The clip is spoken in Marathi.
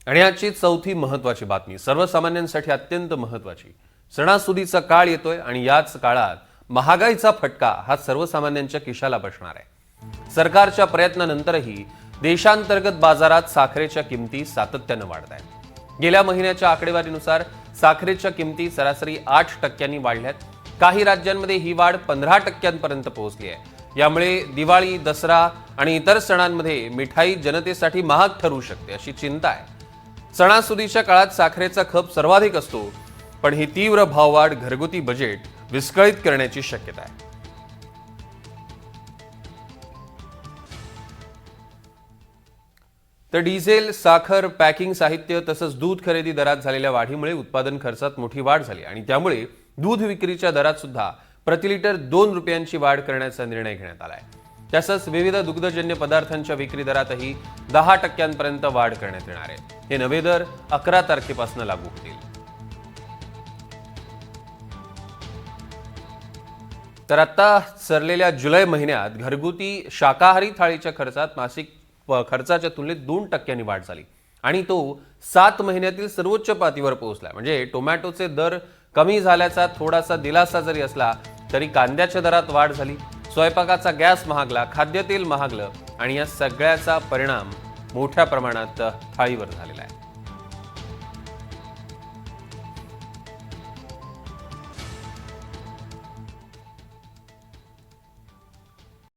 आणि आजची चौथी महत्त्वाची बातमी, सर्वसामान्यांसाठी अत्यंत महत्त्वाची। सणासुदीचा काळ येतोय आणि याच काळात महागाईचा फटका हा सर्वसामान्यांच्या खिशाला बसणार आहे। सरकारच्या प्रयत्नानंतरही देशांतर्गत बाजारात साखरेच्या किमती सातत्याने वाढत आहेत। गेल्या महिन्याच्या आकडेवारीनुसार साखरेच्या किमती सरासरी 8% वाढल्यात। काही राज्यांमध्ये ही वाढ 15% पोहोचली आहे। यामुळे दिवाळी, दसरा आणि इतर सणांमध्ये मिठाई जनतेसाठी महाग ठरू शकते अशी चिंता आहे। सणासुदीच्या काळात साखरेचा खप सर्वाधिक असतो, पण ही तीव्र भाववाढ घरगुती बजेट विस्कळीत करण्याची शक्यता आहे। तर डिझेल, साखर, पॅकिंग साहित्य तसंच दूध खरेदी दरात झालेल्या वाढीमुळे उत्पादन खर्चात मोठी वाढ झाली आणि त्यामुळे दूध विक्रीच्या दरात सुद्धा प्रति लिटर 2 रुपयांची वाढ करण्याचा निर्णय घेण्यात आला आहे। तसंच विविध दुग्धजन्य पदार्थांच्या विक्री दरातही 10% वाढ करण्यात येणार आहे। हे नवे दर 11 तारखेपासून लागू होतील। तर आता सरलेल्या जुलै महिन्यात घरगुती शाकाहारी थाळीच्या खर्चात मासिक खर्चाच्या तुलनेत 2% वाढ झाली आणि तो 7 महिन्यातील सर्वोच्च पातळीवर पोहोचला। म्हणजे टोमॅटोचे दर कमी झाल्याचा थोडासा दिलासा जरी असला तरी कांद्याच्या दरात वाढ झाली, स्वयंपाकाचा गॅस महागला, खाद्यतेल महागलं आणि या सगळ्याचा परिणाम मोठ्या प्रमाणात थाळीवर झालेला आहे।